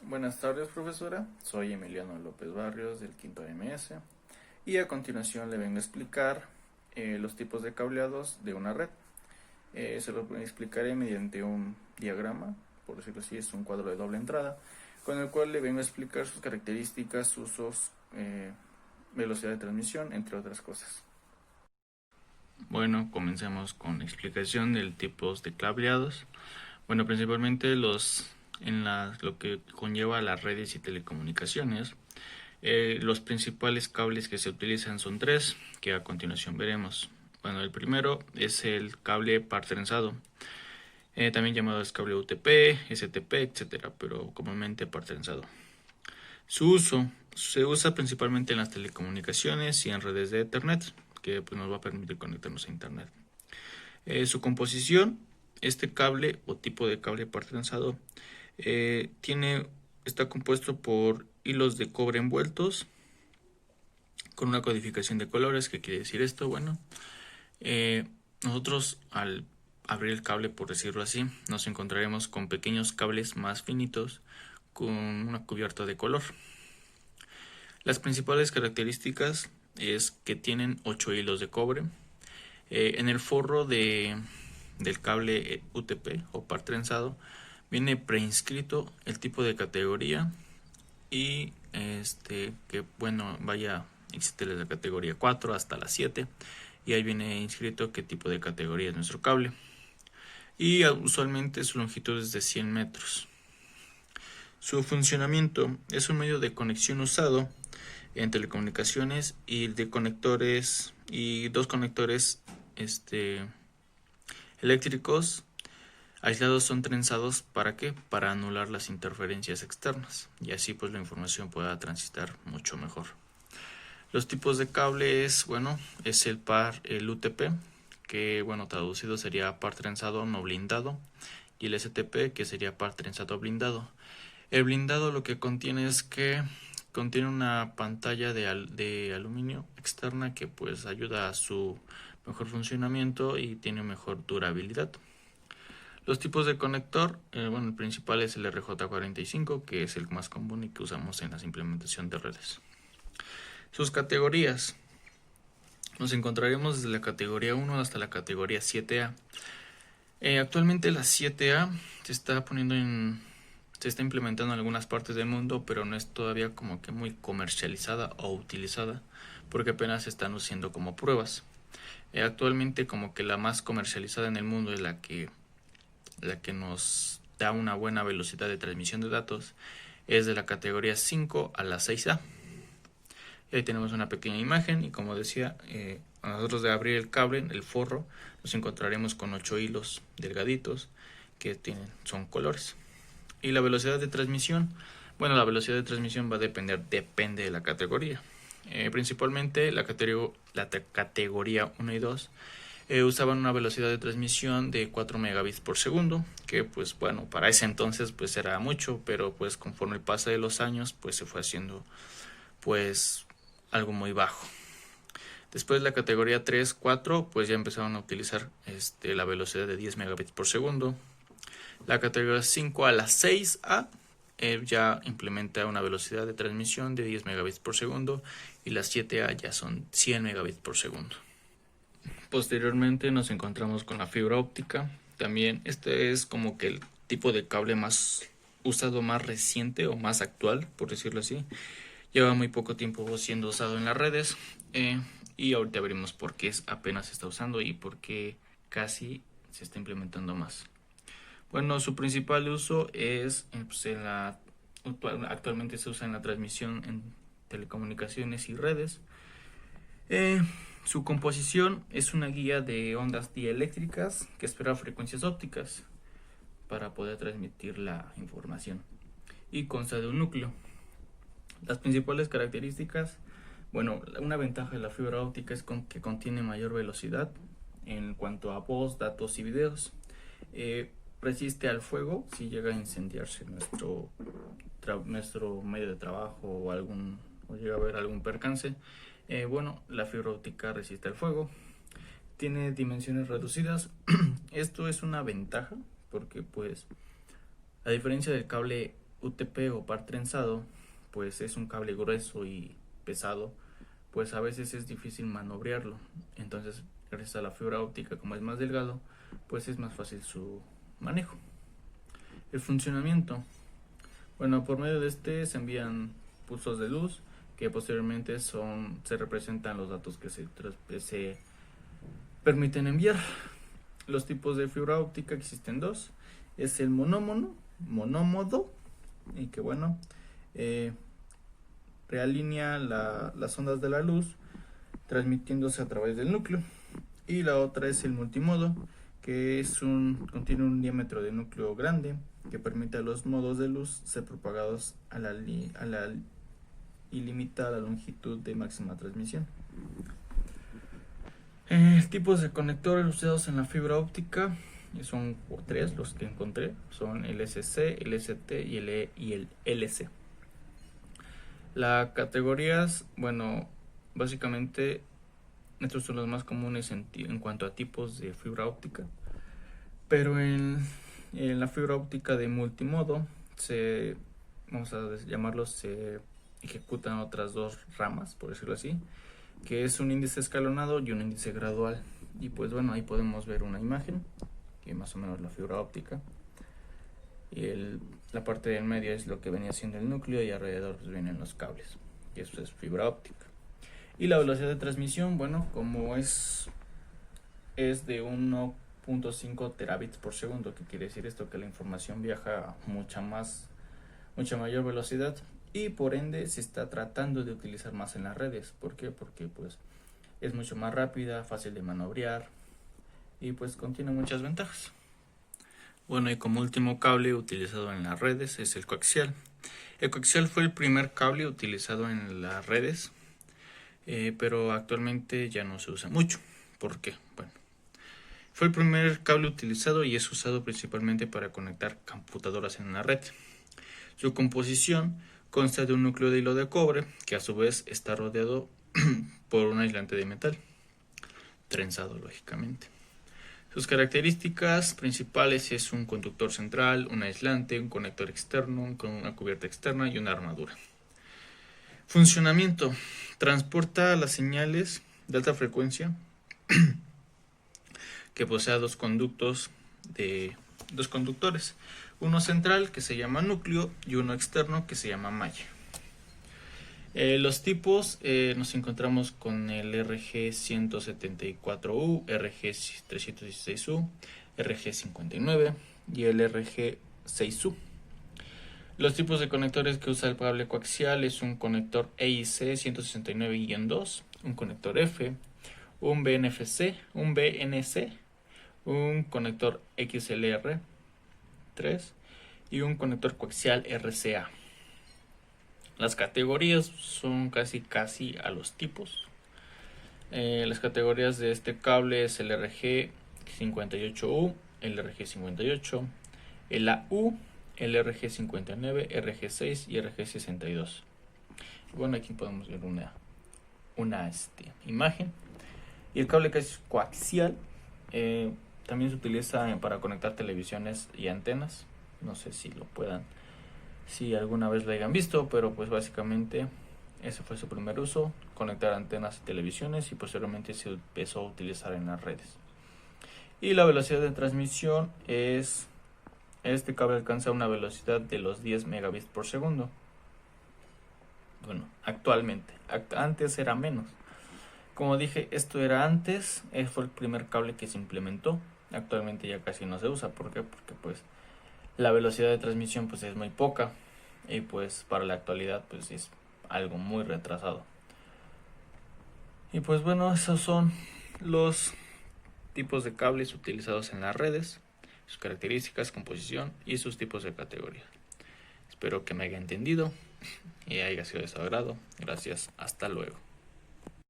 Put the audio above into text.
Buenas tardes, profesora. Soy Emiliano López Barrios del quinto AMS y a continuación le vengo a explicar los tipos de cableados de una red. Se lo explicaré mediante un diagrama, por decirlo así, es un cuadro de doble entrada, con el cual le vengo a explicar sus características, usos, velocidad de transmisión, entre otras cosas. Bueno, comencemos con la explicación de tipos de cableados. Bueno, principalmente lo que conlleva las redes y telecomunicaciones. Los principales cables que se utilizan son tres, que a continuación veremos. Bueno, el primero es el cable par trenzado, también llamado cable UTP, STP, etcétera, pero comúnmente par trenzado. Su uso se usa principalmente en las telecomunicaciones y en redes de Ethernet, que pues, nos va a permitir conectarnos a Internet. Su composición, este cable o tipo de cable par trenzado está compuesto por hilos de cobre envueltos con una codificación de colores. ¿Qué quiere decir esto? Bueno, nosotros al abrir el cable, por decirlo así, nos encontraremos con pequeños cables más finitos con una cubierta de color. Las principales características es que tienen 8 hilos de cobre. En el forro del cable UTP o par trenzado viene preinscrito el tipo de categoría y que bueno, existe la categoría 4 hasta la 7 y ahí viene inscrito qué tipo de categoría es nuestro cable, y usualmente su longitud es de 100 metros. Su funcionamiento es un medio de conexión usado en telecomunicaciones y de conectores y dos conectores eléctricos aislados son trenzados. ¿Para qué? Para anular las interferencias externas y así pues la información pueda transitar mucho mejor. Los tipos de cable es el UTP, que bueno, traducido sería par trenzado no blindado, y el STP, que sería par trenzado blindado. El blindado lo que contiene es que contiene una pantalla de aluminio externa que pues ayuda a su mejor funcionamiento y tiene mejor durabilidad. Los tipos de conector, el principal es el RJ45, que es el más común y que usamos en la implementación de redes. Sus categorías. Nos encontraremos desde la categoría 1 hasta la categoría 7A. Actualmente la 7A se está implementando en algunas partes del mundo, pero no es todavía como que muy comercializada o utilizada, porque apenas se están haciendo como pruebas. Actualmente como que la más comercializada en el mundo es la que nos da una buena velocidad de transmisión de datos, es de la categoría 5 a la 6A. Y ahí tenemos una pequeña imagen y como decía, a nosotros de abrir el cable, el forro, nos encontraremos con 8 hilos delgaditos que son colores. Y la velocidad de transmisión, la velocidad de transmisión va a depende de la categoría. Principalmente la categoría 1 y 2 usaban una velocidad de transmisión de 4 megabits por segundo, que pues bueno, para ese entonces pues era mucho, pero pues conforme el paso de los años pues se fue haciendo pues algo muy bajo. Después la categoría 3, 4 pues ya empezaron a utilizar la velocidad de 10 megabits por segundo. La categoría 5 a la 6A ya implementa una velocidad de transmisión de 10 megabits por segundo y las 7A ya son 100 megabits por segundo. Posteriormente nos encontramos con la fibra óptica. También este es como que el tipo de cable más usado, más reciente o más actual, por decirlo así. Lleva muy poco tiempo siendo usado en las redes y ahorita veremos por qué apenas se está usando y por qué casi se está implementando más. Bueno, su principal uso es actualmente se usa en la transmisión en telecomunicaciones y redes. Su composición es una guía de ondas dieléctricas que espera frecuencias ópticas para poder transmitir la información y consta de un núcleo. Las principales características, una ventaja de la fibra óptica es que contiene mayor velocidad en cuanto a voz, datos y videos. Resiste al fuego si llega a incendiarse nuestro medio de trabajo o llega a haber algún percance. La fibra óptica resiste al fuego, tiene dimensiones reducidas. Esto es una ventaja porque pues a diferencia del cable UTP o par trenzado, pues es un cable grueso y pesado, pues a veces es difícil manobrearlo. Entonces, gracias a la fibra óptica, como es más delgado, pues es más fácil su manejo. El funcionamiento. Bueno, por medio de este se envían pulsos de luz que posteriormente se representan los datos que se permiten enviar. Los tipos de fibra óptica existen dos. Es el monómodo, y que bueno, realinea las ondas de la luz transmitiéndose a través del núcleo. Y la otra es el multimodo, que contiene un diámetro de núcleo grande que permite a los modos de luz ser propagados a la ilimitada longitud de máxima transmisión. Tipos de conectores usados en la fibra óptica son tres los que encontré, son el SC, el ST y el LC. Las categorías, bueno, básicamente estos son los más comunes en cuanto a tipos de fibra óptica, pero en la fibra óptica de multimodo vamos a llamarlos, se ejecutan otras dos ramas, por decirlo así, que es un índice escalonado y un índice gradual. Y pues bueno, ahí podemos ver una imagen que más o menos la fibra óptica, y la parte del medio es lo que venía siendo el núcleo, y alrededor pues vienen los cables, y eso es fibra óptica. Y la velocidad de transmisión, bueno, como es de 1.5 terabits por segundo, que quiere decir esto, que la información viaja a mucha mayor velocidad, y por ende se está tratando de utilizar más en las redes. ¿Por qué? Porque pues es mucho más rápida, fácil de manobrear, y pues contiene muchas ventajas. Bueno, y como último cable utilizado en las redes es el coaxial. El coaxial fue el primer cable utilizado en las redes, pero actualmente ya no se usa mucho. ¿Por qué? Bueno, fue el primer cable utilizado y es usado principalmente para conectar computadoras en una red. Su composición consta de un núcleo de hilo de cobre que a su vez está rodeado por un aislante de metal, trenzado lógicamente. Sus características principales es un conductor central, un aislante, un conector externo con una cubierta externa y una armadura. Funcionamiento. Transporta las señales de alta frecuencia que posea dos conductores, uno central que se llama núcleo y uno externo que se llama malla. Los tipos, nos encontramos con el RG174U, RG316U, RG59 y el RG6U. Los tipos de conectores que usa el cable coaxial es un conector EIC 169-2, un conector F, un BNC, un conector XLR 3 y un conector coaxial RCA. Las categorías son casi a los tipos. Las categorías de este cable es el RG58U, el RG58, el AU, el RG59, RG6 y RG62. Bueno, aquí podemos ver una imagen. Y el cable coaxial también se utiliza para conectar televisiones y antenas. No sé si alguna vez lo hayan visto, pero pues básicamente ese fue su primer uso, conectar antenas y televisiones, y posteriormente se empezó a utilizar en las redes. Y la velocidad de transmisión este cable alcanza una velocidad de los 10 megabits por segundo. Bueno, actualmente, antes era menos. Como dije, esto era antes, fue el primer cable que se implementó. Actualmente ya casi no se usa. ¿Por qué? Porque pues la velocidad de transmisión pues es muy poca, y pues para la actualidad pues es algo muy retrasado. Y pues bueno, esos son los tipos de cables utilizados en las redes, sus características, composición y sus tipos de categoría. Espero que me haya entendido y haya sido de su agrado. Gracias, hasta luego.